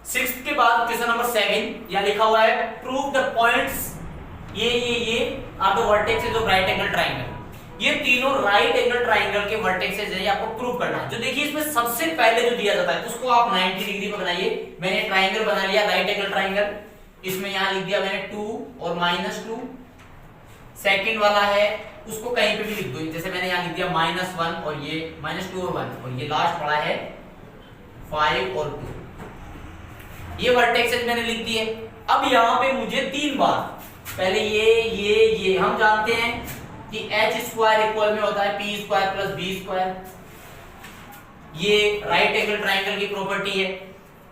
Sixth के बाद question number 7 यहाँ लिखा हुआ है प्रूव द पॉइंट्स ये are the vertexes of right angle triangle. ये तीनों राइट एंगल ट्राइंगल के वर्टेक्सेस है, आपको प्रूव करना है। जो देखिए इसमें सबसे पहले जो दिया जाता है उसको आप 90 डिग्री में बनाइए। मैंने ट्राइंगल बना लिया राइट एंगल ट्राइंगल, इसमें यहाँ लिख दिया मैंने 2 और -2। सेकंड वाला है उसको कहीं पे भी लिख दो, जैसे मैंने यहाँ लिख दिया -1 और ये -2 और 1, और ये लास्ट पड़ा है 5 और 2। ये वर्टेक्सेस मैंने लिख दिए। अब यहाँ पे मुझे 3 बार पहले ये हम जानते हैं कि h² इक्वल में होता है p² + b²। ये राइट एंगल ट्राइंगल की प्रॉपर्टी है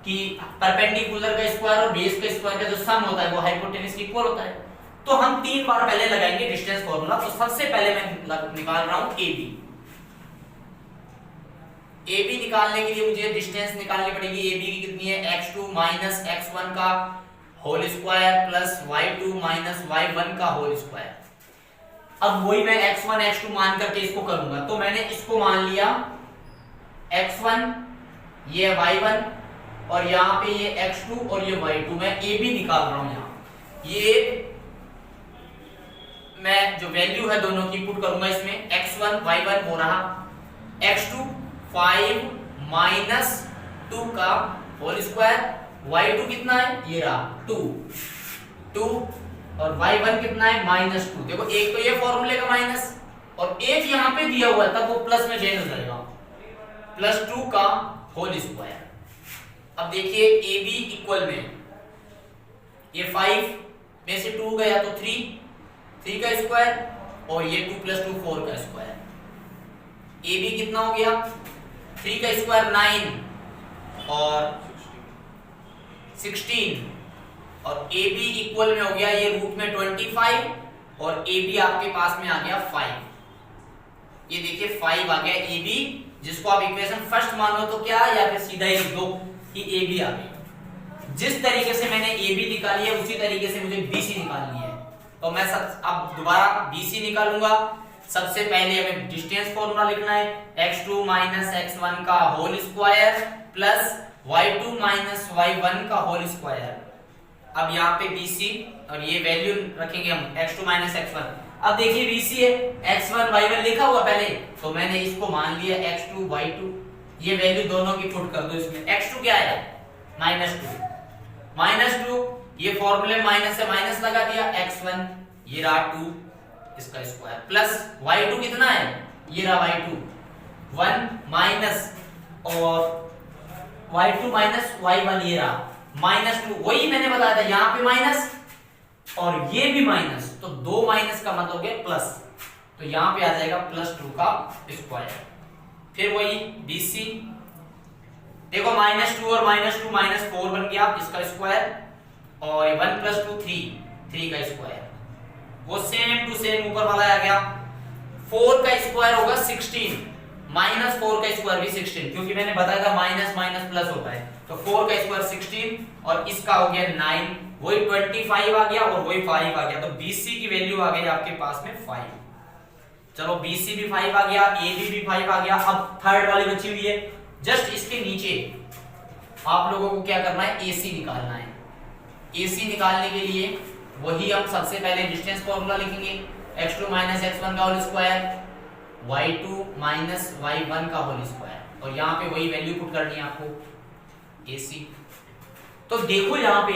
कि परपेंडिकुलर का स्क्वायर और बेस का स्क्वायर का जो सम होता है वो हाइपोटेनस के इक्वल होता है। तो हम 3 बार पहले लगाएंगे डिस्टेंस फॉर्मूला। तो सबसे पहले मैं निकाल रहा हूं AB निकालने के लिए मुझे डिस्टेंस निकालनी पड़ेगी। AB की कितनी है x2 - x1 का whole square plus y2 - y1 का होल स्क्वायर। अब वही मैं x1 x2 मान करके इसको करूंगा। तो मैंने इसको मान लिया x1, ये y1 और यहाँ पे ये x2 और ये y2। मैं AB निकाल रहा हूं। यहाँ ये मैं जो वैल्यू है दोनों की पुट करूंगा इसमें। x1 y1 हो रहा x2 5 - 2 का होल स्क्वायर, y2 कितना है ये रहा 2 और y1 कितना है -2। देखो एक तो ये फॉर्मूले का माइनस और एक यहाँ पे दिया हुआ है, तब वो प्लस में चेंज हो जाएगा, +2 का होल स्क्वायर। अब देखिए AB इक्वल में ये 5 में से 2 गया तो 3 का स्क्वायर और ये 2 + 2 4 का स्क्वायर। AB कितना हो गया 3 का स्क्वायर 9 और 16 और AB इक्वल में हो गया ये रूट में 25 और AB आपके पास में आ गया 5। ये देखिए 5 आ गया AB, जिसको आप इक्वेशन फर्स्ट मानो तो क्या या फिर सीधा ही लिख दो कि AB आ गया। जिस तरीके से मैंने AB निकाली है उसी तरीके से मुझे BC निकालनी है। तो मैं अब दोबारा BC निकालूंगा। सबसे पहले हमें डिस्टेंस फॉर्मूला लिखना है x2 - x1 का whole square plus y2 - y1 का होल स्क्वायर। अब यहाँ पे BC और ये वैल्यू रखेंगे हम x2 - x1। अब देखिए BC है x1 y1 लिखा हुआ पहले, तो मैंने इसको मान लिया x2 y2। ये वैल्यू दोनों की पुट कर दो इसमें। x2 क्या है -2 ये फॉर्मूले माइनस से माइनस लगा दिया, x1 ये रहा 2 इसका स्क्वायर प्लस y2 कितना है ये रहा y2 1 माइनस और y2 - y1 ये रहा -2। वही मैंने बताया था यहाँ पे माइनस और ये भी माइनस, तो 2 माइनस का मतलब है प्लस, तो यहाँ पे आ जाएगा +2 का स्क्वायर। फिर वही BC देखो -2 और -2 -4 बन गया इसका स्क्वायर और 1 + 2 3 का स्क्वायर। वो सेम टू सेम ऊपर वाला आ गया। 4 का स्क्वायर होगा 16 -4 का स्क्वायर भी 16, क्योंकि मैंने बताया था माइनस माइनस प्लस होता है। तो 4 का स्क्वायर 16 और इसका हो गया 9, वही 25 आ गया और वही 5 आ गया। तो BC की वैल्यू आ गई आपके पास में 5। चलो BC भी 5 आ गया, AB भी 5 आ गया। अब थर्ड वाली बची हुई है, जस्ट इसके नीचे आप लोगों को क्या करना है AC निकालना है। AC निकालने के लिए वही हम सबसे पहले डिस्टेंस फॉर्मूला लिखेंगे x2 - x1 का होल स्क्वायर y2 - y1 का होल स्क्वायर और यहाँ पे वही वैल्यू पुट करनी है आपको AC। तो देखो यहाँ पे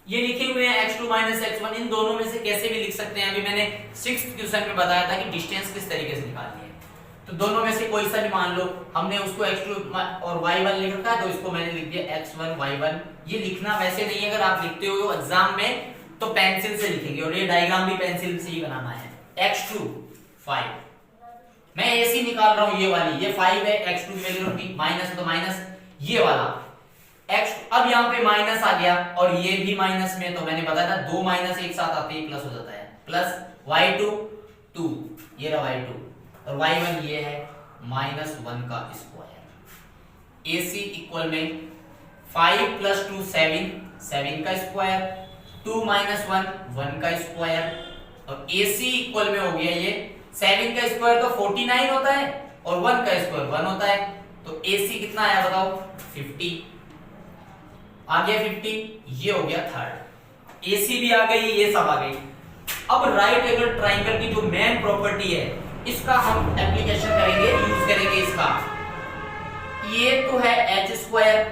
ये लिखे हुए हैं x2 - x1, इन दोनों में से कैसे भी लिख सकते हैं। अभी मैंने 6th क्वेश्चन में बताया था कि डिस्टेंस किस तरीके से निकालनी है। तो दोनों में से कोई सा भी मान लो, हमने उसको x2 और y1 लिख रखा है तो इसको मैंने लिख दिया x1 y1। ये लिखना वैसे नहीं है, अगर आप लिखते हो एग्जाम में तो पेंसिल से लिखेंगे और ये डायग्राम भी पेंसिल से ही बनाना है। x2 5 मैं AC निकाल रहा हूं, ये वाली ये 5 है, x2 की वैल्यू रखी माइनस तो माइनस ये वाला x। अब यहाँ पे माइनस आ गया और ये भी माइनस में, तो मैंने बताया था 2 माइनस एक साथ आते ही प्लस हो जाता है, प्लस y2 2 ये रहा y2 और y1 ये है -1 का स्क्वायर। AC इक्वल में 5 + 2 7 का स्क्वायर 2 - 1 1 का स्क्वायर और AC इक्वल में हो गया ये 7 का स्क्वायर तो 49 होता है और 1 का स्क्वायर 1 होता है। तो AC कितना आया बताओ 50। आ गया 50, ये हो गया थर्ड। एसी भी आ गई, ये सब आ गई। अब राइट एंगल ट्राइंगल की जो मेन प्रॉपर्टी है, इसका हम एप्लीकेशन करेंगे, यूज करेंगे इसका। ये तो है एच स्क्वायर,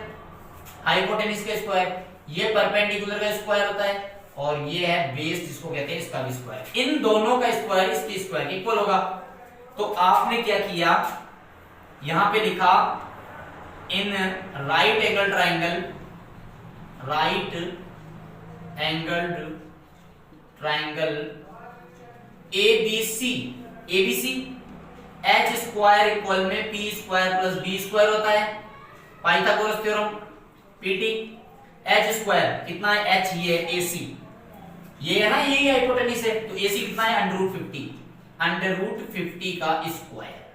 हाइपोटेन्यूज का स्क्वायर, ये परपेंडिकुलर का स्क्वायर होता है, और ये है बेस जिसको कहते हैं, इसका भी स्क्वायर। इन दोनों का स्क्वायर इसके स्क्वायर इक्वल होगा। तो आपने क्या किया, यहां पे लिखा in right angle triangle, right angled triangle ABC, ABC H square equal में P square plus B square होता है, Pythagoras theorem PT. H square कितना है, एच ये एसी, ये है ना, यही हाइपोटेन्यूज है, तो एसी कितना है √50, √50 का स्क्वायर।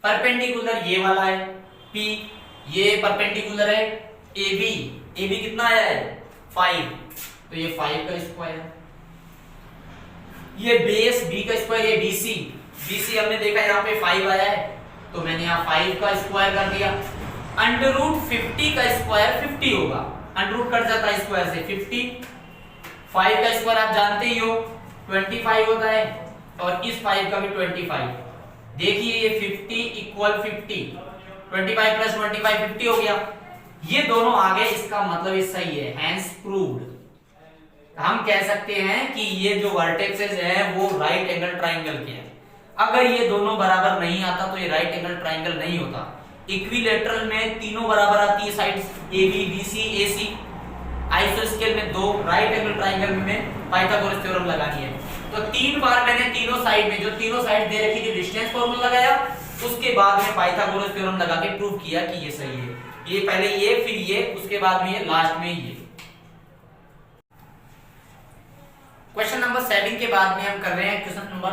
परपेंडिकुलर ये वाला है पी, ये परपेंडिकुलर है एबी, एबी कितना आया है 5, तो ये 5 का स्क्वायर। ये बेस बी का स्क्वायर, ये बीसी, बीसी हमने देखा यहाँ पे 5 आया है, तो मैंने यहाँ 5 का स्क्वायर कर दिया। √50 का स्क्वायर 50 होगा, अंडर कट जाता है स्क्वायर से 50। 5 का स्क्वायर आप जानते ही हो 25 होता है, और इस 5 का भी 25। देखिए ये 50 इक्वल 50, 25 प्लस 25 50 हो गया। ये दोनों आ गए, इसका मतलब ये सही है, हैंस प्रूव्ड। हम कह सकते हैं कि ये जो वर्टेक्सेस है वो राइट एंगल ट्राइंगल के हैं। अगर ये दोनों बराबर नहीं आता तो ये राइट एंगल ट्राइंगल नहीं होता। इक्विलेटरल में तीनों बराबर आती है sides, A B B C A C. आइसोस्केल में 2, राइट एंगल ट्राइंगल में पाइथागोरस थ्योरम लगानी है। तो 3 बार मैंने तीनों साइड में, जो तीनों साइड दे रखी थी, डिस्टेंस फार्मूला लगाया, उसके बाद में पाइथागोरस थ्योरम लगा के प्रूव किया कि ये सही है। ये पहले ये, फिर ये, उसके बाद में ये, लास्ट में ये। क्वेश्चन नंबर 7 के बाद में हम कर रहे हैं क्वेश्चन नंबर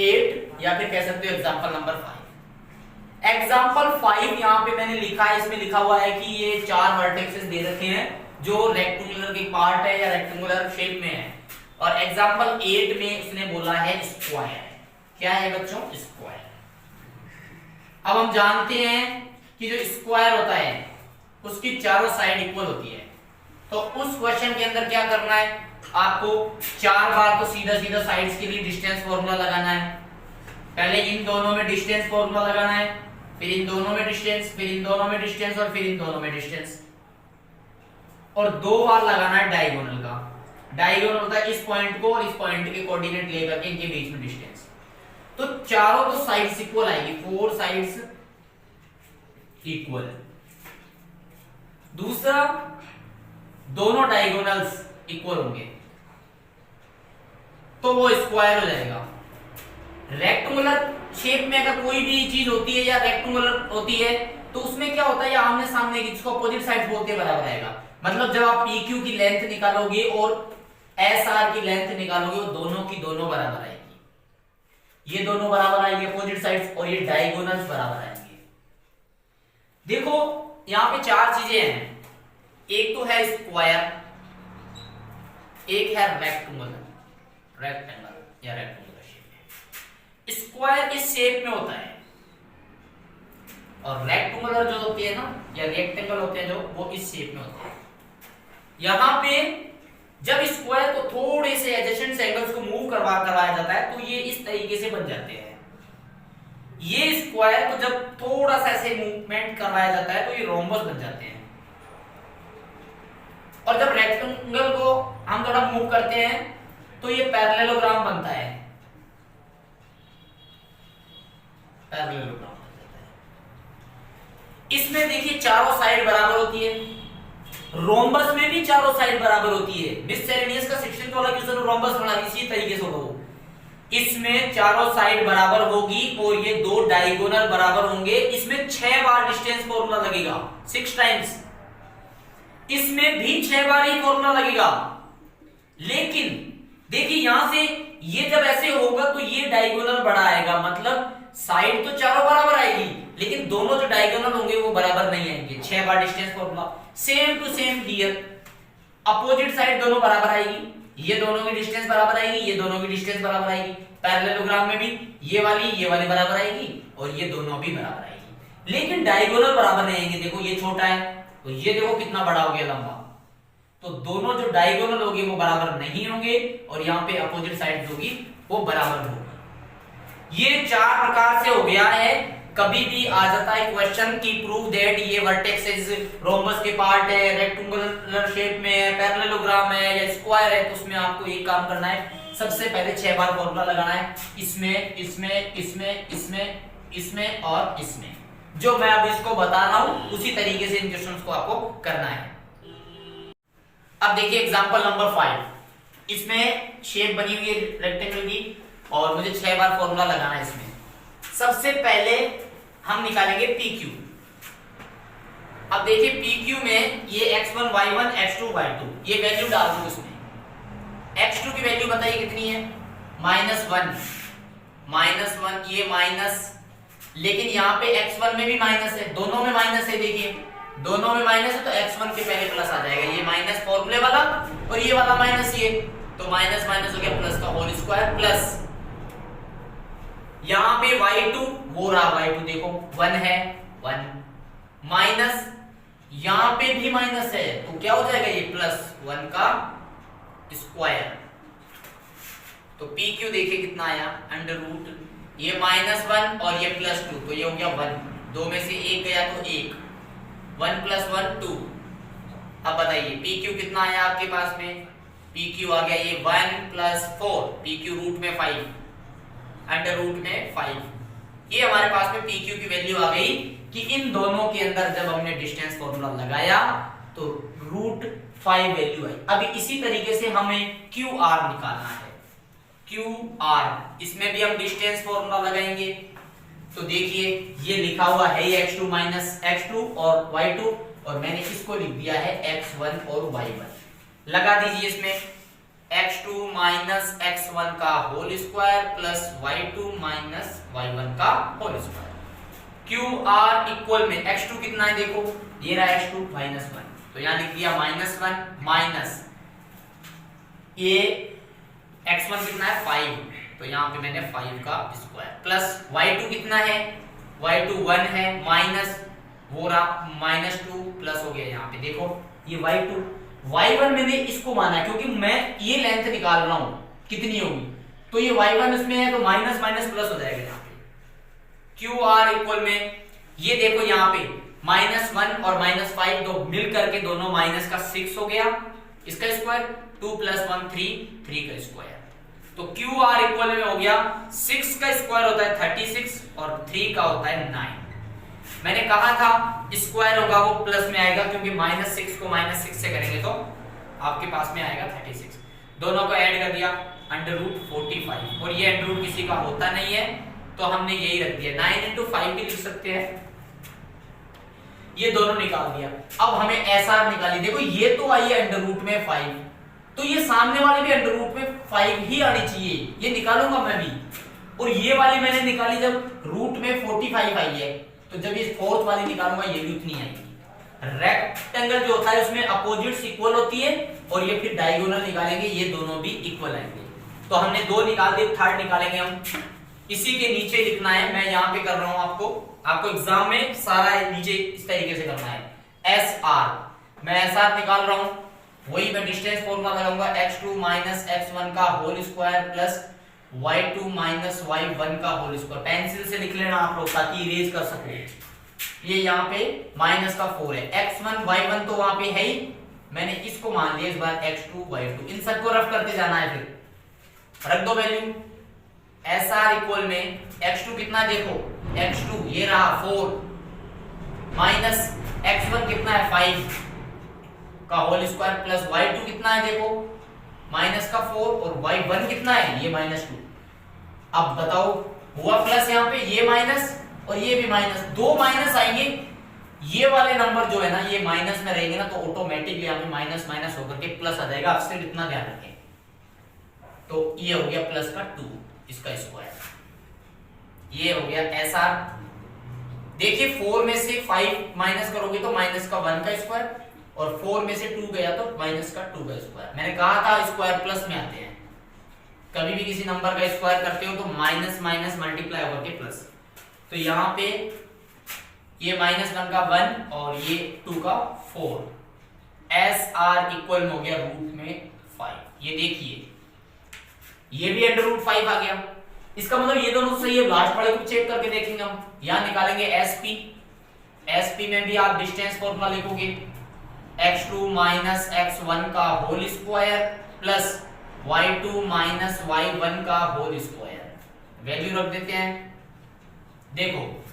8, या फिर कह सकते हो एग्जांपल नंबर 5। एग्जांपल 5 यहाँ पे मैंने लिखा है, इसमें लिखा हुआ है कि ये 4 वर्टेक्सेस दे रखे हैं जो रेक्टेंगुलर की पार्ट है या रेक्टेंगुलर शेप में है, और एग्जांपल 8 में उसने बोला है स्क्वायर। क्या है बच्चों, स्क्वायर। अब हम जानते हैं कि जो स्क्वायर होता है उसकी चारों साइड इक्वल होती है, तो उस क्वेश्चन के अंदर क्या करना है, आपको 4 बार तो सीधा सीधा साइड्स के लिए डिस्टेंस फार्मूला लगाना है। पहले इन दोनों में डिस्टेंस फार्मूला लगाना है, फिर इन दोनों में डिस्टेंस, फिर इन दोनों में डिस्टेंस, और फिर इन दोनों में डिस्टेंस, और 2 बार लगाना है डायगोनल का। डायगोनल होता है इस पॉइंट को और इस पॉइंट के कोऑर्डिनेट लेकर के इनके बीच में डिस्टेंस। तो चारों तो साइड्स इक्वल आएगी, 4 साइड्स इक्वल। दूसरा, दोनों डायगोनल्स इक्वल होंगे तो वो स्क्वायर हो जाएगा। रेक्टेंगुलर शेप में अगर कोई भी चीज होती है या रेक्टेंगुलर होती है तो उसमें क्या होता है, या आमने सामने की, जिसको अपोजिट साइड बोलते हैं, बराबर आएगा। मतलब जब आप PQ की लेंथ निकालोगे और SR की लेंथ निकालोगे, वो दोनों की दोनों बराबर आएगी। ये दोनों बराबर आएंगे अपोजिट साइड्स, और ये डायगोनल्स बराबर आएंगे। देखो यहाँ पे 4 चीजें हैं, एक तो है स्क्वायर, एक है रेक्टेंगुलर, रेक्टेंगल या रेक्टेंगुलर शेप। स्क्वायर इस शेप में होता है, और रेक्टेंगुलर जो होती है ना, या रेक्टेंगल होते हैं जो, वो इस शेप में होते हैं। यहां पे जब स्क्वायर को थोड़े से एडजेसेंट एंगल्स को मूव करवाया जाता है तो ये इस तरीके से बन जाते हैं। ये स्क्वायर को जब थोड़ा सा ऐसे मूवमेंट करवाया जाता है तो ये रोम्बस बन जाते हैं, और जब रेक्टेंगल को हम थोड़ा मूव करते हैं तो ये पैरेललोग्राम बनता है, पैरेललोग्राम बन जाता है। इसमें देखिए चारों साइड बराबर होती है, रोम्बस में भी चारों साइड बराबर होती है। मिससेलेनियस का 16 वाला क्वेश्चन रोम्बस बना, इसी तरीके से होगा। इसमें चारों साइड बराबर होगी और ये 2 डायगोनल बराबर होंगे। इसमें 6 बार डिस्टेंस फार्मूला लगेगा, 6 टाइम्स। इसमें भी 6 बार ही फार्मूला लगेगा। लेकिन देखिए यहां से ये जब ऐसे होगा तो ये डायगोनल बड़ा आएगा, मतलब साइड तो चारों बराबर आएगी, लेकिन दोनों जो डायगोनल होंगे वो बराबर नहीं आएंगे। 6 बार distance formula, same to same here. Opposite side दोनों बराबर आएगी, ये दोनों की डिस्टेंस बराबर आएगी, ये दोनों की डिस्टेंस बराबर आएगी। पैरेललोग्राम में भी ये वाली बराबर आएगी और ये दोनों भी बराबर आएगी, लेकिन डायगोनल बराबर नहीं आएंगे। देखो ये छोटा है तो ये देखो कितना बड़ा हो गया लंबा। तो दोनों जो डायगोनल होगी वो बराबर नहीं होंगे और यहाँ पे अपोजिट साइड होगी वो बराबर होगी। ये 4 प्रकार से हो गया है। कभी भी आ जाता है क्वेश्चन की प्रूव दैट ये वर्टेक्सेस रोम्बस के पार्ट है, रेक्टेंगुलर शेप में है, पैरेललोग्राम है या स्क्वायर है, तो उसमें आपको एक काम करना है, सबसे पहले 6 बार फॉर्मूला लगाना है, इसमें इसमें इसमें इसमें इसमें और इसमें। जो मैं अब इसको बता रहा हूं उसी तरीके से इन क्वेश्चंस को आपको करना है। अब देखिए एग्जांपल नंबर 5। इसमें शेप बनी हुई है रेक्टेंगल की और मुझे 6 बार फॉर्मूला लगाना है इसमें। सबसे पहले हम निकालेंगे PQ। अब देखिए PQ में ये x1 y1 x2 y2 ये वैल्यू डाल दूं इसमें। x2 की वैल्यू बताइए कितनी है, -1 ये माइनस, लेकिन यहाँ पे x1 में भी माइनस है, दोनों में माइनस है, देखिए दोनों में माइनस है तो x1 के पहले प्लस आ जाएगा, ये माइनस फॉर्मूले वाला और ये वाला माइनस, ये तो माइनस माइनस हो गया प्लस का होल स्क्वायर प्लस यहाँ पे y2 वो रहा y2 देखो 1 है 1 माइनस यहाँ पे भी माइनस है तो क्या हो जाएगा ये +1 का स्क्वायर। तो PQ देखिए कितना आया अंडर रूट, ये -1 और ये +2 तो ये हो गया 1, दो में से एक गया तो 1, 1 + 1 2। अब बताइए PQ कितना आया आपके पास में, PQ आ गया ये 1 + 4, PQ रूट में 5 अंडर रूट में 5। ये हमारे पास में PQ की वैल्यू आ गई कि इन दोनों के अंदर जब हमने डिस्टेंस फॉर्मूला लगाया तो √5 वैल्यू आई। अभी इसी तरीके से हमें QR निकालना है, QR इसमें भी हम डिस्टेंस फॉर्मूला लगाएंगे। तो देखिए ये लिखा हुआ है ये x2 - x2 और y2 और मैंने इसको लिख दिया है x1 और y1। लगा दीजिए इसमें x2 - x1 का whole square plus y2 - y1 का होल स्क्वायर। QR इक्वल में x2 कितना है देखो, ये रहा x2 -1 तो यहां लिख दिया -1 माइनस ये x1 कितना है 5 तो यहां पे मैंने 5 का स्क्वायर प्लस y2 कितना है, y2 1 है माइनस वो रहा -2 प्लस हो गया यहाँ पे देखो ये y2 y1 मैंने इसको माना क्योंकि मैं ये लेंथ निकाल रहा हूं कितनी होगी, तो ये y1 इसमें है तो माइनस माइनस प्लस हो जाएगा यहाँ पे। QR इक्वल में ये देखो यहाँ पे -1 और -5 दो मिल करके दोनों माइनस का 6 हो गया, इसका स्क्वायर 2 + 1 3 का स्क्वायर। तो QR इक्वल में हो गया 6 का स्क्वायर होता है 36 और 3 का होता है 9। मैंने कहा था स्क्वायर होगा वो प्लस में आएगा क्योंकि -6 को -6 से करेंगे तो आपके पास में आएगा 36। दोनों को ऐड कर दिया √45 और ये अंडर रूट किसी का होता नहीं है तो हमने यही रख दिया, 9 × 5 भी लिख सकते हैं। ये दोनों निकाल दिया। अब हमें SR निकाली, देखो ये तो आई है अंडर रूट में 5 तो ये सामने वाली भी अंडर रूट में 5 ही आनी चाहिए, ये निकालूंगा मैं भी। और ये वाली मैंने निकाली जब रूट में 45 आई है तो जब ये फोर्थ वाली निकालूंगा ये भी उतनी आएगी। रेक्टेंगल जो होता है उसमें अपोजिट्स इक्वल होती है और ये फिर डायगोनल निकालेंगे ये दोनों भी इक्वल आएंगे। तो हमने 2 निकाल दिए, थर्ड निकालेंगे हम। इसी के नीचे लिखना है, मैं यहाँ पे कर रहा हूं आपको एग्जाम में सारा नीचे इस तरीके से करना है SR। मैं SR निकाल रहा हूं, वही मैं डिस्टेंस फॉर्मूला लगाऊंगा x2 - x1 का whole square plus y2 - y1 का होल स्क्वायर। पेंसिल से लिख लेना आप लोग ताकि इरेज कर सको। ये यहाँ पे -4 है, x1 y1 तो वहां पे है ही, मैंने इसको मान लिया इस बार x2 y2। इन सबको रफ करते जाना है, फिर रख दो वैल्यू। SR इक्वल में x2 कितना देखो, x2 ये रहा 4 माइनस x1 कितना है 5 का होल स्क्वायर प्लस y2 कितना है देखो -4 और y1 कितना है ये -2। अब बताओ हुआ प्लस, यहाँ पे ये माइनस और ये भी माइनस, 2 माइनस आएंगे, ये वाले नंबर जो है ना ये माइनस में रहेंगे ना तो ऑटोमेटिकली यहाँ पे माइनस माइनस होकर के प्लस आ जाएगा। आप सिर्फ इतना ध्यान रखें। तो ये हो गया प्लस का 2 इसका स्क्वायर, ये हो गया SR। देखिए 4 में से 5 माइनस करोगे तो माइनस का 1 का स्क्वायर और 4 में से 2 गया तो माइनस का 2 का स्क्वायर। मैंने कहा था स्क्वायर प्लस में आते हैं, कभी भी किसी नंबर का स्क्वायर करते हो तो माइनस माइनस मल्टीप्लाई होकर के प्लस। तो यहाँ पे ये -1 का 1 और ये 2 का 4, एस आर इक्वल हो गया रूट में 5। ये देखिए ये भी √5 आ गया। इसका मतलब ये दोनों सही है। लास्ट वाले को चेक करके देखेंगे हम। यहां निकालेंगे एसपी, एसपी में भी आप डिस्टेंस फॉर्मूला लिखोगे x2 माइनस x1 का whole square plus y2 minus y1 का होल स्क्वायर। वैल्यू रख देते हैं। देखो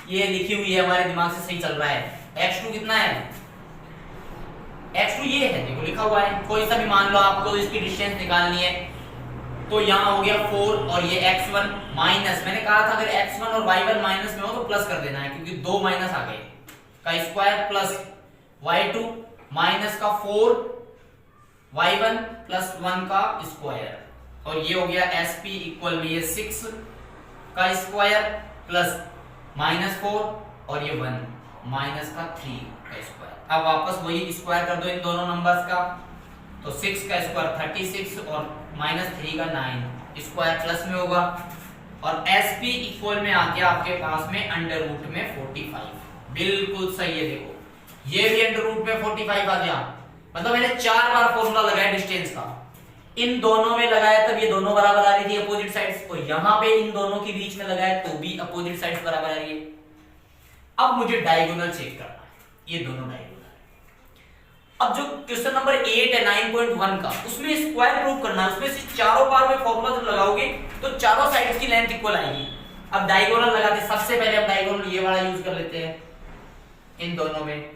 ये लिखी हुई है, हमारे दिमाग से सही चल रहा है। x2 कितना है, x2 ये है, देखो लिखा हुआ है। कोई सा भी मान लो, आपको इसकी डिस्टेंस निकालनी है। तो यहाँ हो गया 4 और ये x1 माइनस, मैंने कहा था अगर x1 और y1 माइनस में हो तो प्लस कर देना है, क्योंकि 2 माइनस आ गए, का स्क्वायर प्लस y2 माइनस का 4 y1 प्लस 1 का स्क्वायर, और ये हो गया sp इक्वल में ये 6 का स्क्वायर प्लस -4 और ये 1 माइनस का 3 का स्क्वायर। अब वापस वही स्क्वायर कर दो इन दोनों नंबर्स का, तो 6 का स्क्वायर 36 और -3 का 9, स्क्वायर प्लस में होगा, और sp इक्वल में आ गया आपके पास में अंडर रूट में 45। बिल्कुल सही है। देखो ये भी अंडर रूट में 45 आ गया। मतलब मैंने 4 बार फॉर्मूला लगाया डिस्टेंस का, इन दोनों में लगाया तब ये दोनों बराबर आ रही थी अपोजिट साइड्स, तो यहां पे इन दोनों के बीच में लगाया तो भी अपोजिट साइड्स बराबर आ रही है। अब मुझे डायगोनल चेक करना है, ये दोनों डायगोनल। अब जो क्वेश्चन नंबर 8 है 9.1 का, उसमें स्क्वायर प्रूव करना है। उसमें से चारों बार में फॉर्मूला जब लगाओगे तो चारों साइड्स की लेंथ इक्वल आएगी। अब डायगोनल लगाते, सबसे पहले हम डायगोनल ये वाला यूज कर लेते हैं इन दोनों में,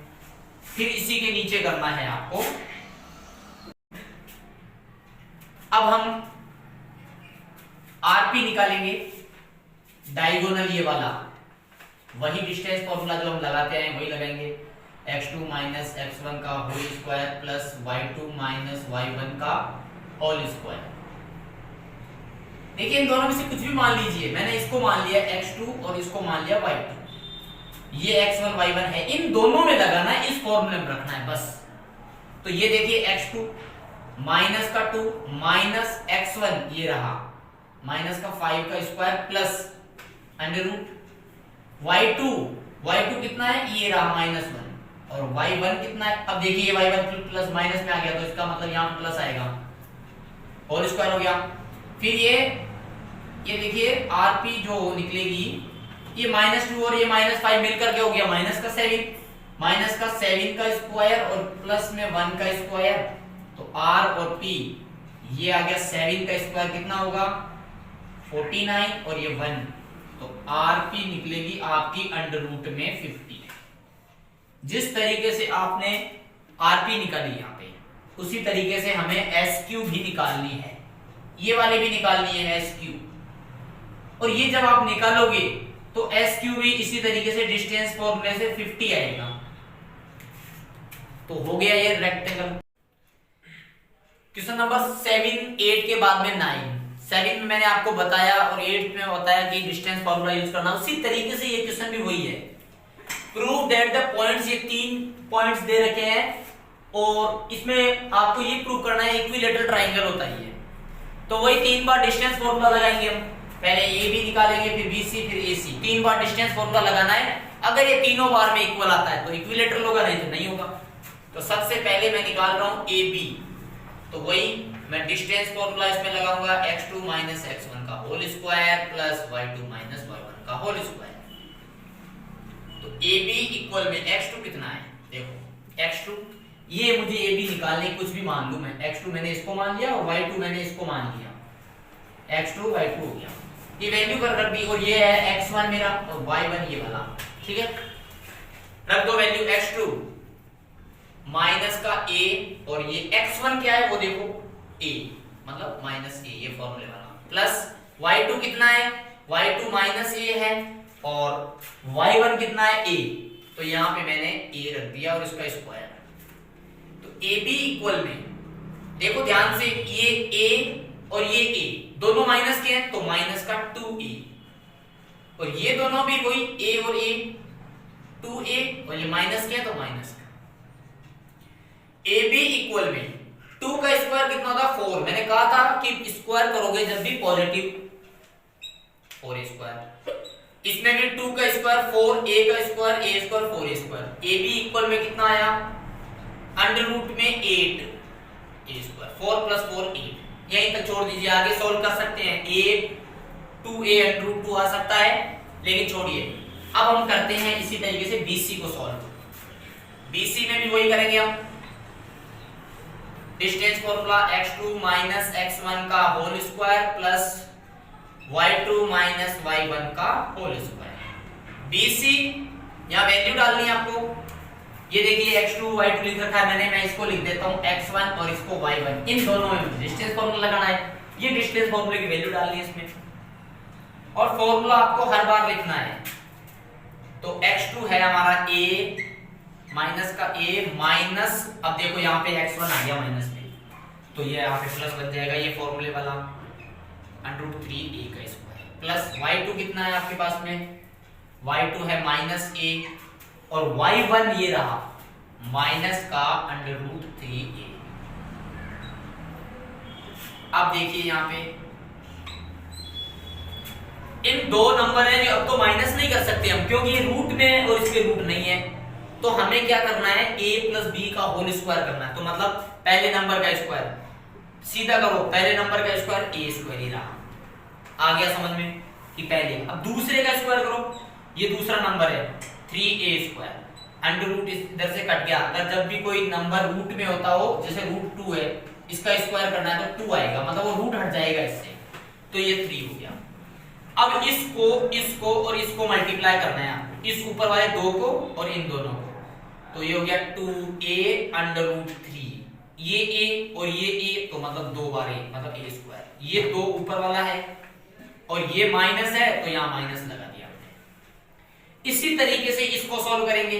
फिर इसी के नीचे करना है आपको। अब हम आरपी निकालेंगे, डायगोनल ये वाला, वही डिस्टेंस फॉर्मूला जो हम लगाते हैं वही लगाएंगे। x2 माइनस x1 का whole square plus y2 minus y1 का होल स्क्वायर। देखिए इन दोनों में से कुछ भी मान लीजिए, मैंने इसको मान लिया x2 और इसको मान लिया y2, ये x1 y1 है, इन दोनों में लगाना है, इस फॉर्मूले में रखना है बस। तो ये देखिए x2 माइनस का 2 माइनस x1 ये रहा माइनस का 5 का square plus under root y2 कितना है, ये रहा -1, और y1 कितना है। अब देखिए ये y1 प्लस माइनस में आ गया, तो इसका मतलब यहाँ प्लस आएगा, होल स्क्वायर हो गया। फिर ये देखिए rp जो निकलेगी, ये -2 और ये -5 मिलकर के हो गया -7 का स्क्वायर और प्लस में 1 का स्क्वायर, तो r और p ये आ गया 7 का स्क्वायर कितना होगा 49 और ये 1, तो rp निकलेगी आपकी अंडर रूट में 50। जिस तरीके से आपने rp निकाली यहाँ पे, उसी तरीके से हमें sq भी निकालनी है, ये वाले भी निकालनी है sq, और ये जब आप निकालोगे तो sq भी इसी तरीके से डिस्टेंस फॉर्मूले से 50 आएगा। तो हो गया ये रेक्टेंगल। क्वेश्चन नंबर 7 8 के बाद में 9, 7 में मैंने आपको बताया और 8 में बताया कि डिस्टेंस फॉर्मूला यूज करना, उसी तरीके से ये क्वेश्चन भी वही है। प्रूव दैट द पॉइंट्स, ये 3 पॉइंट्स दे रखे हैं और इसमें आपको ये प्रूव करना है इक्विलेटरल ट्रायंगल होता है ये। तो वही 3 बार डिस्टेंस फॉर्मूला लगाएंगे हम, पहले ए बी निकालेंगे फिर BC फिर AC, 3 बार डिस्टेंस फॉर्मूला लगाना है। अगर ये तीनों बार में इक्वल आता है तो इक्विलेटरल होगा, नहीं तो नहीं होगा। तो सबसे पहले मैं निकाल रहा हूं AB, तो वही मैं डिस्टेंस फॉर्मूला इसमें लगाऊंगा x2 माइनस x1 का whole square plus y2 minus y1 का होल स्क्वायर। तो AB इक्वल में x2 कितना है, देखो x2, ये मुझे AB निकालने, कुछ भी मान लूं मैं, x2 मैंने इसको मान लिया और y2 मैंने इसको मान लिया, x2 y2 हो गया, ये वैल्यू कर रख दी, और ये है x1 मेरा और y1 ये वाला, ठीक है। रख दो वैल्यू x2 माइनस का a, और ये x1 क्या है वो देखो a, मतलब माइनस a, ये फॉर्मूले वाला, प्लस y2 कितना है, y2 माइनस a है, और y1 कितना है a, तो यहाँ पे मैंने a रख दिया और इसका स्क्वायर। तो AB इक्वल में देखो ध्यान से, ये a और ये a दोनों माइनस के हैं, तो माइनस का 2a, और ये दोनों भी वही a और a 2a, और ये माइनस के हैं तो माइनस का। AB इक्वल में 2 का स्क्वायर कितना होगा 4, मैंने कहा था कि स्क्वायर करोगे जब भी पॉजिटिव 4 स्क्वायर। इसमें भी 2 का स्क्वायर 4, a का square a square 4a square, ab equal में कितना आया अंडर रूट में 8 a स्क्वायर, 4 प्लस 4 8, यहीं तक छोड़ दीजिए, आगे सॉल्व कर सकते हैं, a 2a अंडर रूट 2 आ सकता है, लेकिन छोड़िए। अब हम करते हैं इसी तरीके से bc को सॉल्व। bc में भी वही करेंगे हम, distance formula x2 minus x1 का whole square plus y2 minus y1 का होल स्क्वायर। BC यहाँ वैल्यू डालनी है आपको, ये देखिए x2 y2 लिख रखा है मैंने, मैं इसको लिख देता हूँ x1 और इसको y1, इन दोनों में डिस्टेंस फॉर्मूला लगाना है, ये डिस्टेंस फॉर्मूले की वैल्यू डालनी है इसमें, और फॉर्मूला आपको हर बार लिखना है। तो x2 है हमारा a माइनस का a माइनस, अब देखो यहाँ पे x1 आ गया माइनस में, तो ये यहाँ पे प्लस बन जाएगा, ये फॉर्मूले वाला अंडर 3a का स्क्वायर प्लस y2 कितना है आपके पास में, y2 है माइनस a और y1 ये रहा माइनस का अंडर 3a। अब देखिए यहाँ पे इन दो नंबर हैं जो अब तो माइनस नहीं कर सकते हम, क्योंकि ये रूट में है और इसके रूट नहीं है, तो हमें क्या करना है a प्लस b का होल स्क्वायर करना है, तो मतलब पहले नंबर का स्क्वायर सीधा करो, पहले नंबर का स्क्वायर a स्क्वायर ही रहा, आ गया समझ में कि पहले, अब दूसरे का स्क्वायर करो, ये दूसरा नंबर है 3a स्क्वायर, अंडर रूट इधर से कट गया, अगर जब भी कोई नंबर रूट में होता हो, जैसे रूट 2 है, इसका स्क्वायर करना है तो 2 आएगा, मतलब वो रूट हट जाएगा इससे, तो ये 3 हो गया। अब इसको और इसको मल्टीप्लाई करना है आपको, इस ऊपर वाले दो को और इन दोनों को, तो ये हो गया 2a अंडर रूट 3, ये a और ये a, तो मतलब 2 बार a, मतलब a स्क्वायर, ये 2 ऊपर वाला है और ये माइनस है, तो यहाँ माइनस लगा दिया हमने। इसी तरीके से इसको सॉल्व करेंगे,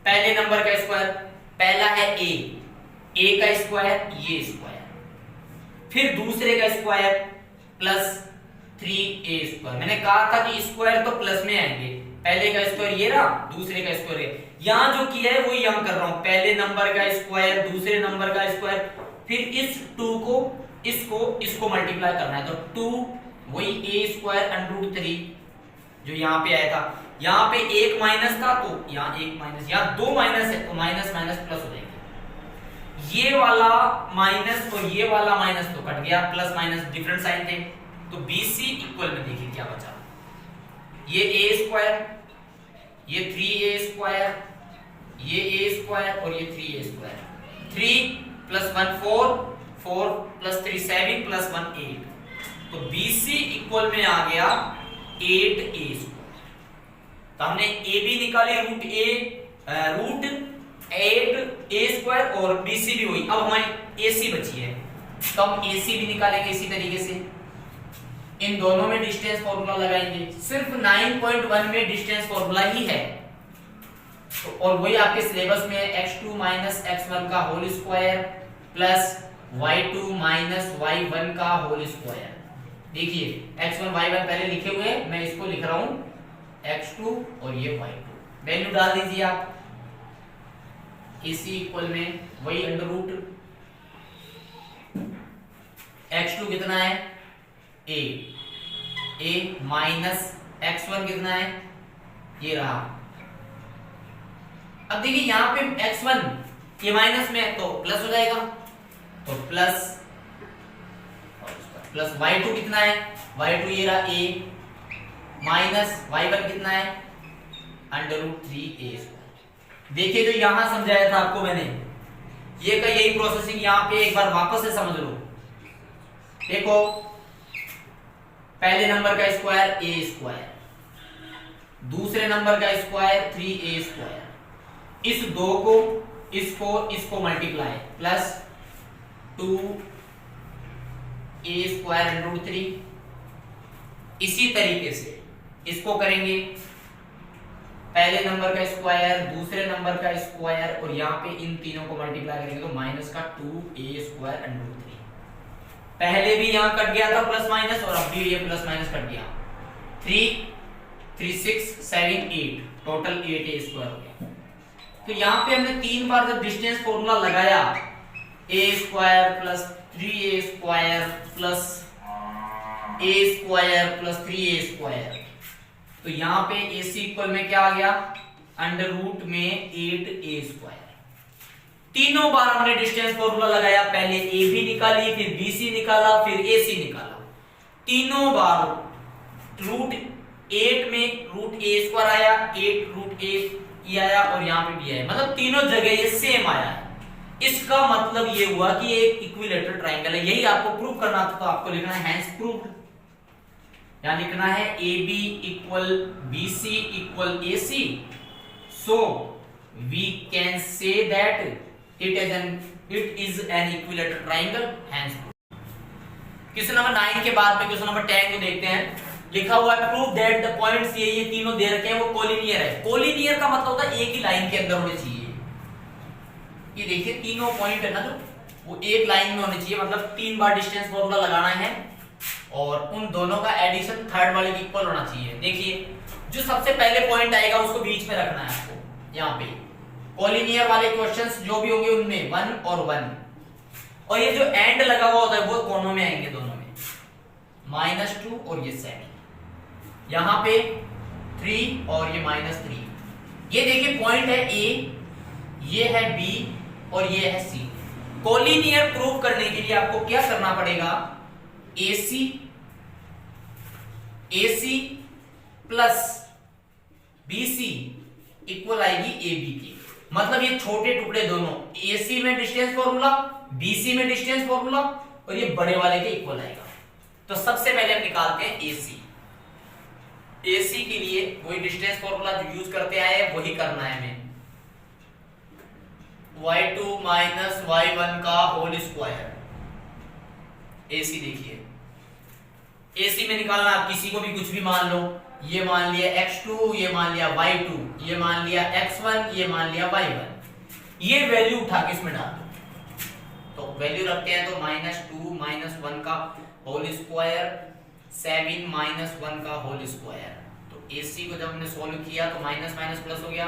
पहले नंबर का स्क्वायर, पहला है a का स्क्वायर ये स्क्वायर, फिर दूसरे का स्क्वायर प्लस 3a स्क्वायर, मैंने कहा था कि स्क्वायर तो प्लस में आएंगे, पहले का स्क्वायर ये रहा, दूसरे का स्क्वायर ये, यहां जो किया है वही हम कर रहा हूं, पहले नंबर का स्क्वायर दूसरे नंबर का स्क्वायर, फिर इस 2 को इसको मल्टीप्लाई करना है, तो 2 वही a स्क्वायर अंडर रूट 3 जो यहाँ पे आया था, यहाँ पे एक माइनस था तो यहाँ एक माइनस, यहाँ 2 माइनस है तो माइनस माइनस प्लस हो जाएंगे, ये वाला माइनस और ये वाला माइनस तो कट गया, प्लस माइनस डिफरेंट साइन थे, तो BC इक्वल में देखिए क्या बचा, ये a स्क्वायर, ये 3a स्क्वायर, ये a स्क्वायर और ये 3a square, 3 plus 1 4, 4 plus 3 7 plus 1 8, तो BC इक्वल में आ गया 8a स्क्वायर। तो हमने AB निकाली रूट 8a स्क्वायर और BC भी हुई, अब हमारी AC बची है, तो हम AC भी निकालेंगे इसी तरीके से, इन दोनों में डिस्टेंस फॉर्मूला लगाएंगे, सिर्फ 9.1 में डिस्टेंस फॉर्मूला ही है, तो और वही आपके सिलेबस में x2 माइनस x1 का whole square plus y2 minus y1 का होल स्क्वायर। देखिए x1 y1 पहले लिखे हुए, मैं इसको लिख रहा हूं x2 और ये y2, वैल्यू डाल दीजिए आप, इसी इक्वल में वही अंडर रूट x2 कितना है a माइनस x1 कितना है ये रहा। अब देखिए यहाँ पे x1 ये माइनस में है तो प्लस हो जाएगा, तो प्लस y2 कितना है, y2 ये रहा a माइनस y1 कितना है अंडर रूट 3a स्क्वायर। देखिए जो यहां समझाया था आपको मैंने, ये का यही प्रोसेसिंग यहाँ पे एक बार वापस से समझ लो। देखो पहले नंबर का स्क्वायर a स्क्वायर, दूसरे नंबर का स्क्वायर 3a स्क्वायर, इस दो को इसको multiply plus 2a square under root 3। इसी तरीके से इसको करेंगे, पहले नंबर का स्क्वायर दूसरे नंबर का स्क्वायर और यहाँ पे इन तीनों को मल्टीप्लाई करेंगे तो माइनस का 2a स्क्वायर अंडर रूट 3। पहले भी यहाँ कट गया था प्लस माइनस और अब भी ये प्लस माइनस कट गया, 3 6 7 8 टोटल 8a स्क्वायर हो गया। तो यहाँ पे हमने 3 बार जब डिस्टेंस फॉर्मूला लगाया, a square plus 3a square plus a square plus 3a square, तो यहाँ पे AC इक्वल में क्या आ गया, अंडर रूट में 8a²। तीनों बार हमने डिस्टेंस फॉर्मूला लगाया, पहले AB निकाली, फिर BC निकाला, फिर AC निकाला। तीनों बार रूट 8 में रूट a² आया, 8 रूट a आया और यहाँ पे भी आया, मतलब तीनों जगह ये सेम आया है। इसका मतलब ये हुआ कि एक इक्विलेटरल ट्रायंगल है। यही आपको प्रूव करना था, तो आपको लिखना है हेंस प्रूव्ड। यहां लिखना है AB equal BC equal AC, so we can say that it is an equilateral triangle, hence proved. Question number 9 के बाद में क्वेश्चन नंबर 10 को देखते हैं। लिखा हुआ है प्रूव दैट द पॉइंट्स ये तीनों दे रखे हैं वो कोलिनियर है। कोलिनियर का मतलब होता है एक ही लाइन के अंदर होने चाहिए। ये देखिए तीनों पॉइंट है ना, जो वो एक लाइन में होने चाहिए, मतलब 3 बार डिस्टेंस फॉर्मूला लगाना है और उन दोनों का एडिशन थर्ड वाले के इक्वल होना चाहिए। देखिए जो सबसे पहले पॉइंट आएगा उसको बीच में रखना है आपको। यहाँ पे कोलिनियर वाले क्वेश्चंस जो भी होंगे उनमें 1 और 1, और ये जो एंड लगा हुआ होता है वो कोनों में आएंगे, दोनों में -2 और ये 7, यहाँ पे 3 और ये -3। ये देखिए पॉइंट है A, ये है B और ये है C। कोलिनियर प्रूव करने के लिए आपको क्या करना पड़ेगा, AC प्लस BC इक्वल आएगी AB की। मतलब ये छोटे टुकड़े दोनों, AC में डिस्टेंस फॉर्मूला, BC में डिस्टेंस फॉर्मूला और ये बड़े वाले के इक्वल आएगा। तो सबसे पहले हम निकालते हैं AC के लिए वही डिस्टेंस फॉर्मूला जो यूज करते आए हैं वही करना है हमें, y2 माइनस y1 का होल स्क्वायर। AC देखिए AC में निकालना, आप किसी को भी कुछ भी मान लो, ये मान लिया x2, ये मान लिया y2, ये मान लिया x1, ये मान लिया y1। ये वैल्यू उठा के इसमें डाल दो, तो वैल्यू रखते हैं तो -2 माइनस 1 का होल स्क्वायर, 7 माइनस 1 का होल स्क्वायर। तो AC को जब हमने सोल्व किया तो माइनस माइनस प्लस हो गया,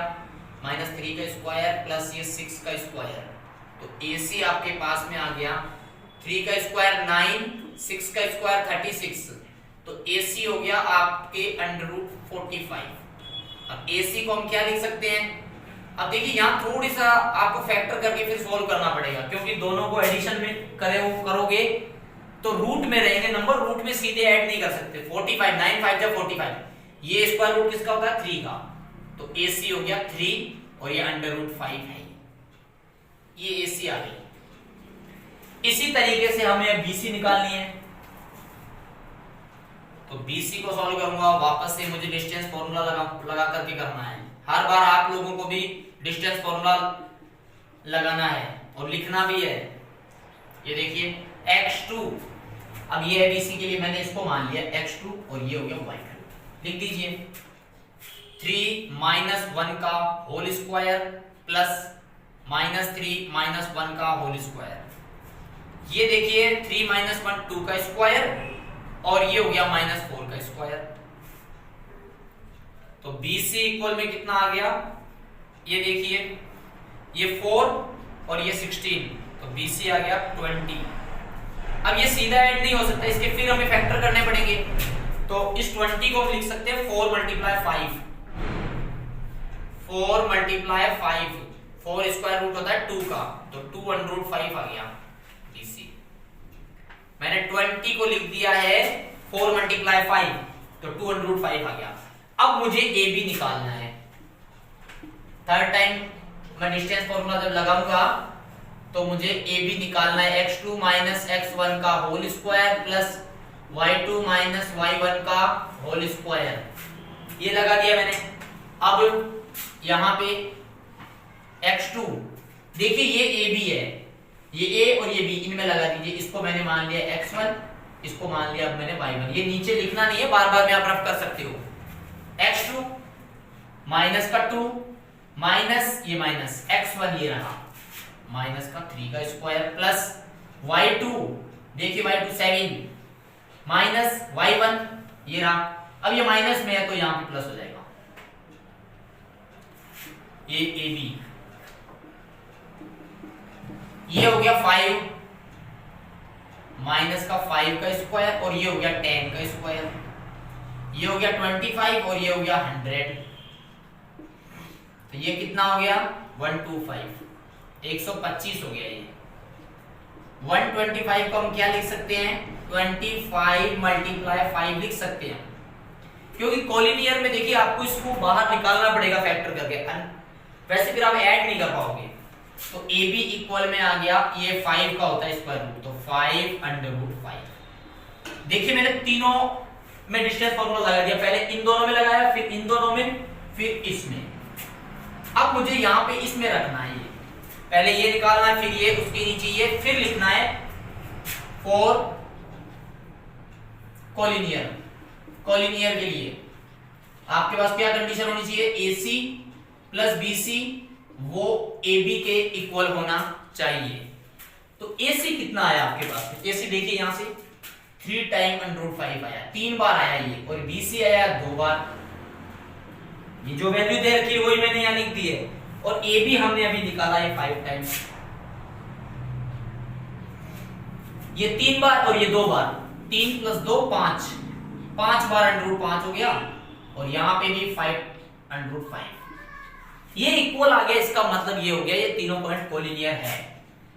-3 का स्क्वायर प्लस ये 6 का स्क्वायर। तो AC आपके पास में आ गया 3 का स्क्वायर 9, 6 का स्क्वायर 36, तो AC हो गया आपके √45। अब AC को हम क्या लिख सकते हैं, अब देखिए यहाँ थोड़ी सा आपको फैक्टर करके फिर सोल्व करना पड़ेगा, क्योंकि दोनों को एडिशन में करोगे तो रूट में रहेंगे नंबर, रूट में सीधे ऐड नहीं कर सकते। 45 9 5 जा 45, ये स्क्वायर रूट किसका होता है 3 का, तो AC हो गया 3 और ये √5 है, ये AC आ गई। इसी तरीके से हमें BC निकालनी है, तो BC को सॉल्व करूंगा, वापस से मुझे डिस्टेंस फॉर्मूला लगा करके करना है। हर बार आप लोगों को भी डिस्टेंस फॉर्मूला लगाना है और लिखना भी है। ये देखिए x2, अब ये है BC के लिए, मैंने इसको मान लिया x2 और ये हो गया y2। लिख दीजिए 3 माइनस 1 का होल स्क्वायर प्लस -3 माइनस 1 का होल स्क्वायर। ये देखिए 3 माइनस 1 2 का स्क्वायर और ये हो गया -4 का स्क्वायर। तो BC इक्वल में कितना आ गया, ये देखिए ये 4 और ये 16, तो BC आ गया 20। अब ये सीधा ऐड नहीं हो सकता, इसके फिर हमें फैक्टर करने पड़ेंगे। तो इस 20 को हम लिख सकते हैं 4 × 5, 4 × 5, 4 स्क्वायर रूट होता है 2 का, तो 2 √5 आ गया BC। मैंने 20 को लिख दिया है 4 × 5, तो 2 √5 आ गया। अब मुझे AB निकालना है। थर्ड टाइम मैं डिस्टेंस फॉर्मूला जब लगाऊंगा तो मुझे AB निकालना है, x2 माइनस x1 का whole square plus y2 minus y1 का होल स्क्वायर। ये लगा दिया मैंने। अब यहाँ पे x2 देखिए ये AB है, ये A और ये B, इनमें लगा दीजिए। इसको मैंने मान लिया x1, इसको मान लिया अब मैंने y1। ये नीचे लिखना नहीं है, बार बार में आप रफ कर सकते हो। x2 माइनस का 2 माइनस ये माइनस x1 ये रहा माइनस का 3 का स्क्वायर प्लस y2, देखिए y2 7 माइनस y1 ये रहा। अब ये माइनस में है तो यहां पे प्लस हो जाएगा, ये AB। ये हो गया 5 माइनस का 5 का स्क्वायर और ये हो गया 10 का स्क्वायर। ये हो गया 25 और ये हो गया 100, तो ये कितना हो गया 125, 125 हो गया ये। 125 को हम क्या लिख सकते हैं, 25 मल्टीप्लाई 5 लिख सकते हैं, क्योंकि कोलिनियर में देखिए आपको इसको बाहर निकालना पड़ेगा फैक्टर करके, वैसे फिर आप ऐड नहीं कर पाओगे। तो ए बी इक्वल में आ गया, ये 5 का होता है स्क्वायर रूट, तो 5√5। देखिए मैंने तीनों में डिस्टेंस फॉर्मूला लगा दिया, पहले इन दोनों में लगाया, फिर इन दोनों में, फिर इसमें। अब मुझे यहाँ पे इसमें रखना है, ये पहले ये निकालना है, फिर ये उसके नीचे ये, फिर लिखना है फॉर कोलिनियर। कोलिनियर के लिए आपके पास क्या कंडीशन होनी चाहिए, AC प्लस BC वो AB के इक्वल होना चाहिए। तो AC कितना आया आपके पास, AC देखिए यहां से 3 टाइम √5 आया, 3 बार आया ये, और BC आया 2 बार। ये जो वैल्यू दे रखी है वही मैंने यहां लिख दी है, और AB हमने अभी निकाला है 5 टाइम्स, ये 3 बार और ये 2 बार, 3 + 2 5, 5 बार √5 हो गया, और यहां पे भी 5√5, ये इक्वल आ गया। इसका मतलब ये हो गया ये तीनों पॉइंट कोलिनियर है।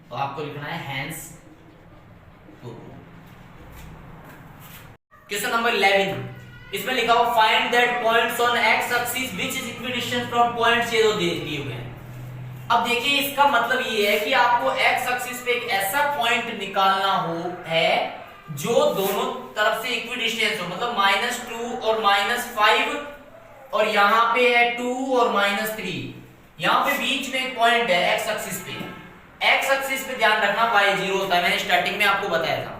तो आपको लिखना है हेंस। क्वेश्चन नंबर 11, इसमें लिखा हुआ find that points on x axis which is equidistant from points, ये दो दिए हुए हैं। अब देखिए इसका मतलब ये है कि आपको एक्स एक्सिस पे एक ऐसा पॉइंट निकालना हो है जो दोनों तरफ से इक्विडिस्टेंस हो, मतलब -2 और -5, और यहाँ पे है 2 और -3, यहाँ पे बीच में एक पॉइंट है एक्स एक्सिस पे। एक्स एक्सिस पे ध्यान रखना y0 होता है, मैंने स्टार्टिंग में आपको बताया था।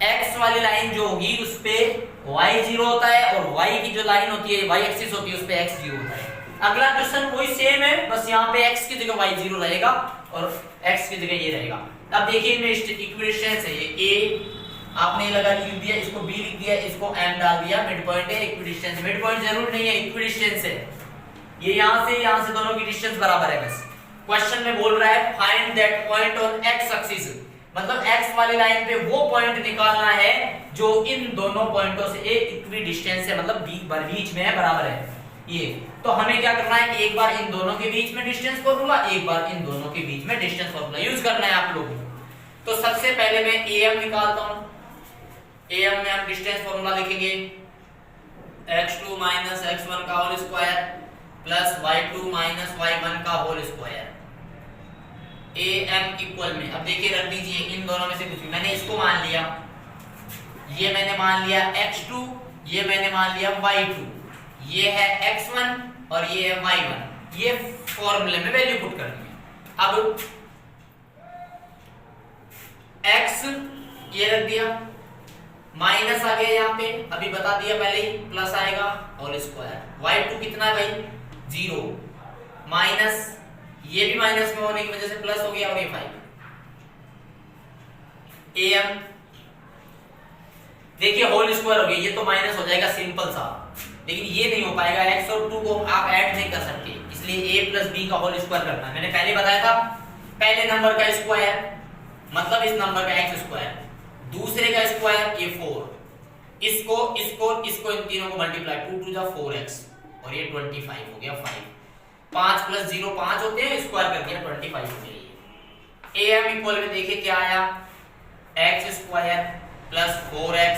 एक्स वाली लाइन जो होगी उस पे y0 होता है, और y की जो लाइन होती है y एक्सिस होती है उस पे x0 होता है। अगला क्वेश्चन वही सेम है, बस यहाँ पे x की जगह y0 रहेगा और x की जगह ये रहेगा। अब देखिए इनमें इक्विडिस्टेंस है, ये a आपने लगा लिख दिया, इसको b लिख दिया, इसको m डाल दिया, मिड पॉइंट है, इक्विडिस्टेंस। मिड पॉइंट जरूर नहीं है, इक्विडिस्टेंस है, ये यहां से दोनों की डिस्टेंस बराबर है। बस क्वेश्चन में बोल रहा है find that point on x axis, मतलब x वाली लाइन पे वो पॉइंट निकालना है जो इन दोनों पॉइंटों से इक्विडिस्टेंस है, मतलब बीच में है, बराबर है ये। तो हमें क्या करना है, एक बार इन दोनों के बीच में डिस्टेंस फॉर्मूला, एक बार इन दोनों के बीच में डिस्टेंस फॉर्मूला यूज करना है आप लोगों को। तो सबसे पहले मैं am निकालता हूं। am में हम डिस्टेंस फॉर्मूला लिखेंगे x2 - x1 का whole square plus y2 - y1 का होल स्क्वायर। am इक्वल में, अब देखिए रख दीजिए इन दोनों में से कुछ भी, मैंने इसको मान लिया, ये मैंने मान लिया x2, ये मैंने मान लिया y2, ये है x1 और ये है y1, ये फॉर्मूले में वैल्यू पुट करनी है। अब x ये रख दिया, माइनस आ गया यहाँ पे, अभी बता दिया पहले ही, प्लस आएगा होल स्क्वायर। y2 कितना है भाई 0, माइनस ये भी माइनस में होने की वजह से प्लस हो गया, और ये 5। am देखिए होल स्क्वायर हो गया, ये तो माइनस हो जाएगा सिंपल सा, लेकिन ये नहीं हो पाएगा, x और 2 को आप ऐड नहीं कर सकते, इसलिए a + b का होल स्क्वायर करना है। मैंने पहले बताया था पहले नंबर का स्क्वायर मतलब इस नंबर का x स्क्वायर, दूसरे का स्क्वायर ये 4, इसको इन तीनों को मल्टीप्लाई, 2 × 2 = 4x, और ये 25 हो गया 5, 5 + 0 5 होते हैं, स्क्वायर कर दिया 25 हो गया। am इक्वल में देखिए क्या आया, x² + 4x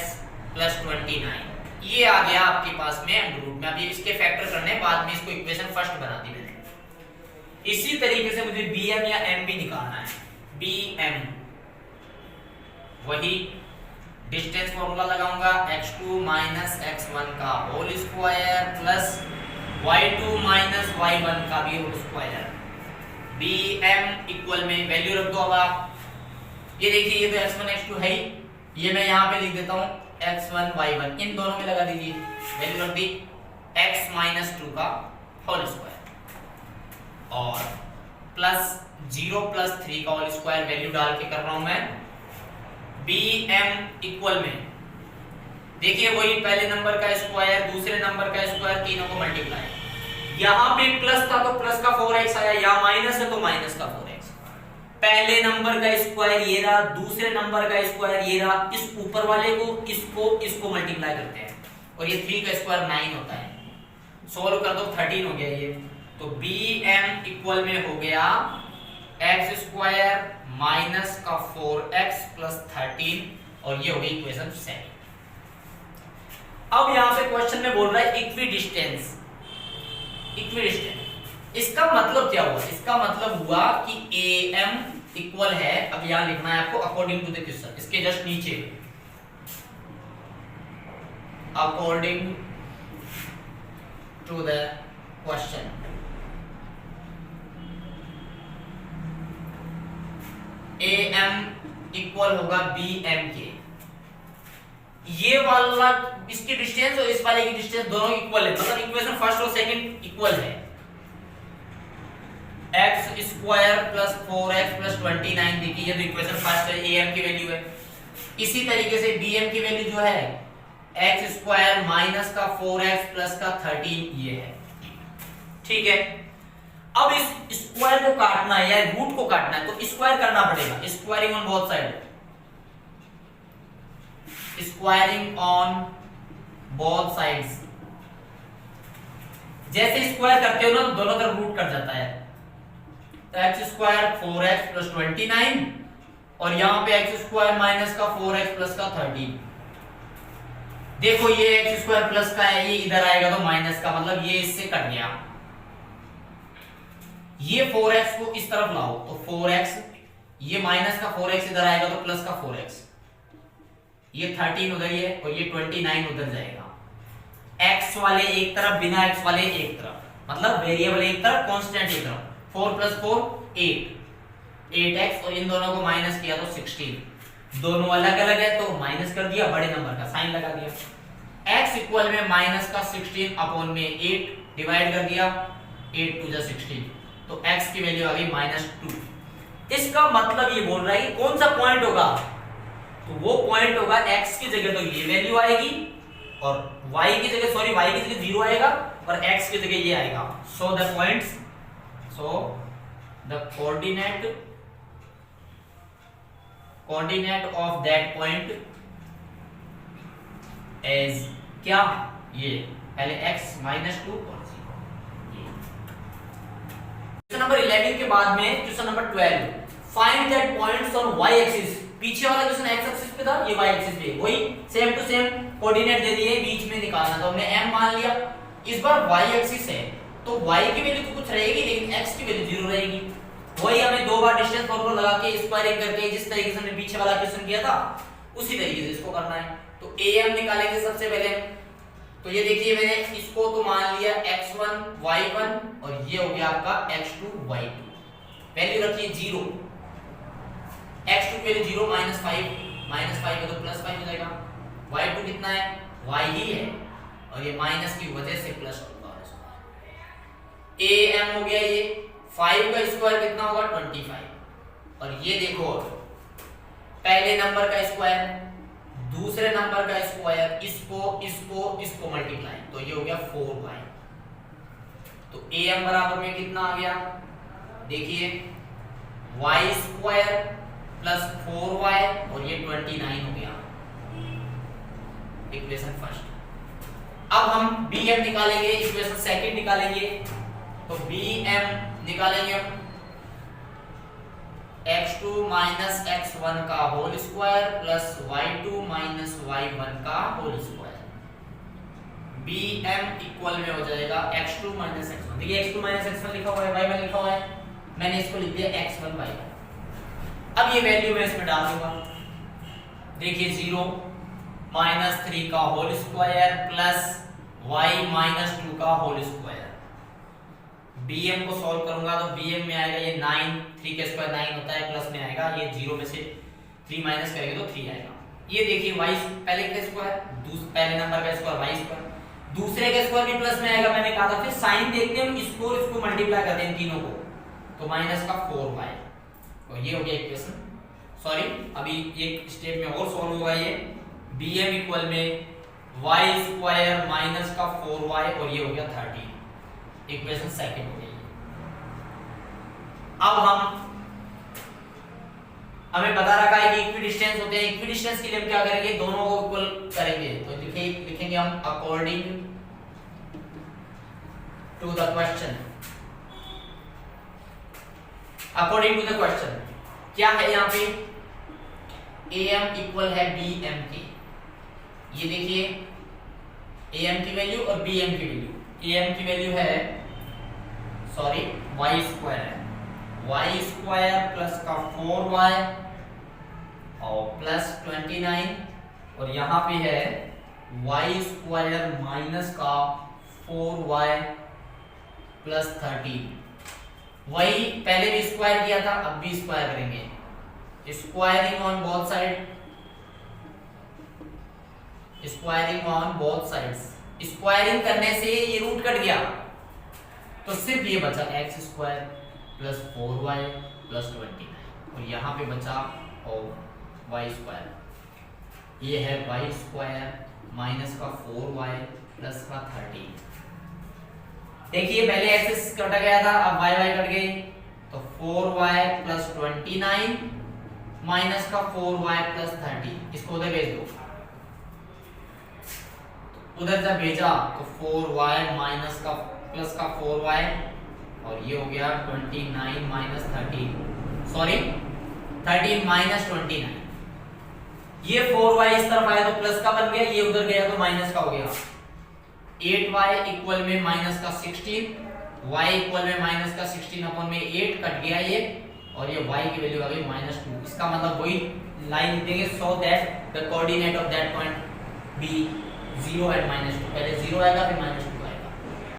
+ 29, ये आ गया आपके पास में अंडर रूट में। अब ये इसके फैक्टर करने बाद में इसको इक्वेशन फर्स्ट बना दी मैंने। इसी तरीके से मुझे bm या mb निकालना है। bm वही डिस्टेंस फॉर्मूला लगाऊंगा, x2 - x1 का whole square plus y2 - y1 का भी होल स्क्वायर। bm इक्वल में वैल्यू रख दो। अब आप ये देखिए, ये तो x1 x2 है ही, ये मैं यहाँ पे लिख देता हूँ x1 y1, इन दोनों में लगा दीजिए, वैल्यू रख दी x - 2 का होल स्क्वायर, और प्लस 0 + 3 का होल स्क्वायर, वैल्यू डाल के कर रहा हूं मैं। bm इक्वल में देखिए वही पहले नंबर का स्क्वायर, दूसरे नंबर का स्क्वायर, तीनों को मल्टीप्लाई, यहां पे प्लस था तो प्लस का 4x आया, यहां माइनस है तो माइनस का 4x। पहले नंबर का स्क्वायर ये रहा, दूसरे नंबर का स्क्वायर ये रहा, इस ऊपर वाले को इसको मल्टीप्लाई करते हैं, और ये 3 का स्क्वायर 9 होता है। सोल्व कर दो 13 हो गया ये। तो bm इक्वल में हो गया x स्क्वायर माइनस का 4x प्लस 13 और ये हो गई इक्वेशन 7। अब यहां पे क्वेश्चन में बोल रहा है इक्विडिस्टेंस। इसका मतलब क्या हुआ? इसका मतलब हुआ कि am इक्वल है, अब यहां लिखना है आपको अकॉर्डिंग टू द क्वेश्चन, इसके जस्ट नीचे according to the question am equal होगा bm के। ये वाला इसकी डिस्टेंस और इस वाले की डिस्टेंस दोनों इक्वल है, मतलब इक्वेशन फर्स्ट और सेकंड इक्वल है। x square plus 4x plus 29 देखिए, ये तो इक्वेशन फर्स्ट है, am की वैल्यू है। इसी तरीके से bm की वैल्यू जो है x स्क्वायर माइनस का 4x प्लस का 13 ये है। ठीक है, अब इस स्क्वायर को काटना है या रूट को काटना है तो स्क्वायर करना पड़ेगा, squaring on both side, squaring on both sides. जैसे स्क्वायर करते हो ना तो दोनों तरफ रूट कट जाता है, तो x स्क्वायर 4x प्लस 29 और यहां पे x स्क्वायर माइनस का 4x प्लस का 13। देखो ये x स्क्वायर प्लस का है, ये इधर आएगा तो माइनस का, मतलब ये इससे कट गया। ये 4x को इस तरफ लाओ तो 4x, ये माइनस का 4x इधर आएगा तो प्लस का 4x, ये 13 उधर है और ये 29 उधर जाएगा। x वाले एक तरफ, बिना x वाले एक तरफ, मतलब वेरिएबल एक तरफ, कांस्टेंट एक तरफ। 4 प्लस 4 8x और इन दोनों को माइनस किया तो 16। दोनों अलग अलग है तो माइनस कर दिया, बड़े नंबर का साइन लगा दिया। x इक्वल में माइनस का 16 अपॉन में 8 डिवाइड कर दिया, 8 2 जा 16, तो x की वैल्यू आ गई -2। इसका मतलब ये बोल रहा है कि कौन सा पॉइंट होगा, तो वो पॉइंट होगा x की जगह तो ये वैल्यू आएगी और y की जगह, सॉरी y की जगह 0 आएगा और x की जगह ये आएगा। So the points, so the coordinate of that point is क्या, ये पहले x -2 और 0। क्वेश्चन नंबर 11 के बाद में question number 12, find that points on y axis. पीछे वाला क्वेश्चन x एक्सिस पे था, ये y एक्सिस पे, वही सेम टू सेम कोऑर्डिनेट दे दिए, बीच में निकालना, तो हमने m मान लिया। इस बार y एक्सिस है तो y की वैल्यू तो कुछ रहेगी लेकिन x की वैल्यू 0 रहेगी। वही हमें दो बार डिस्टेंस फॉर्मूला लगा के स्क्वायरिंग करके, जिस तरीके से हमने पीछे वाला क्वेश्चन किया था उसी तरीके से इसको करना है। तो am निकालेंगे सबसे पहले। तो ये देखिए मैंने इसको तो मान लिया x1 y1 और ये हो गया आपका x2 y2, वैल्यू रखिए 0। x2 की वैल्यू 0 -5 है तो +5 हो जाएगा। y2 कितना है, y ही है और ये माइनस की वजह से +2 am हो गया। ये 5 का स्क्वायर कितना होगा 25 और ये देखो पहले नंबर का स्क्वायर, दूसरे नंबर का स्क्वायर, इसको मल्टीप्लाई, तो ये हो गया 4y। तो am बराबर में कितना आ गया, देखिए y स्क्वायर प्लस 4y और ये 29 हो गया, इक्वेशन फर्स्ट। अब हम bm निकालेंगे, इक्वेशन सेकंड निकालेंगे। तो bm निकालेंगे हम x2 माइनस x1 का whole square plus y2 minus y1 का होल स्क्वायर। bm इक्वल में हो जाएगा x2 माइनस x1। देखिए x2 माइनस x1 लिखा हुआ है, y1 लिखा हुआ है, मैंने इसको लिख दिया x1 y1। अब ये वैल्यू मैं इसमें डाल दूंगा, देखिए 0 माइनस 3 का whole square plus y minus 2 का होल स्क्वायर। bm को सॉल्व करूंगा तो bm में आएगा ये 9, 3 का स्क्वायर 9 होता है, प्लस में आएगा ये 0 में से 3 माइनस करेंगे तो 3 आएगा। ये देखिए y पहले का स्क्वायर, पहले नंबर का स्क्वायर y स्क्वायर, दूसरे का स्क्वायर भी प्लस में आएगा, मैंने कहा था। फिर साइन देखते हैं, इसको मल्टीप्लाई करते हैं तीनों को, तो माइनस का 4y, तो ये हो गया इक्वेशन। सॉरी अभी एक स्टेप में और सॉल्व होगा ये। bm इक्वल में y स्क्वायर माइनस का 4y और ये हो गया 13, इक्वेशन सेकंड हो गई। अब हम हमें पता रखा है कि इक्विडिस्टेंस होते हैं, इक्विडिस्टेंस के लिए हम क्या करेंगे, दोनों को इक्वल करेंगे। तो लिखेंगे हम according to the question, according to the question क्या है यहाँ पे, am इक्वल है bm के। ये देखिए am की वैल्यू और bm की वैल्यू, am की वैल्यू है सॉरी y स्क्वायर है, y स्क्वायर प्लस का 4y और प्लस 29, और यहाँ पे है y स्क्वायर माइनस का 4y प्लस 13। वही पहले भी स्क्वायर किया था, अब भी स्क्वायर करेंगे, squaring on both side, squaring on both sides. Squaring करने से ये रूट कट गया तो सिर्फ ये बचा x square plus 4y plus 29, और यहाँ पे बचा और y स्क्वायर, ये है y स्क्वायर माइनस का 4y प्लस का 13। देखिए पहले एक्स कटा गया था, अब y कट गए, तो 4y प्लस 29 माइनस का 4y प्लस 30, इसको उधर भेज दो, उधर जब भेजा तो 4y माइनस का प्लस का 4y, और ये हो गया 29 माइनस 13, सॉरी 13 माइनस 29, ये 4y इस तरफ आया तो प्लस का बन गया, ये उधर गया तो माइनस का हो गया। 8y इक्वल में माइनस का 16, y इक्वल में माइनस का 16 अपॉन में 8 कट गया ये, और ये y की वैल्यू आ गई -2। इसका मतलब वही लाइन लिखेंगे, so that the coordinate of that point be 0 and -2, पहले 0 आएगा फिर -2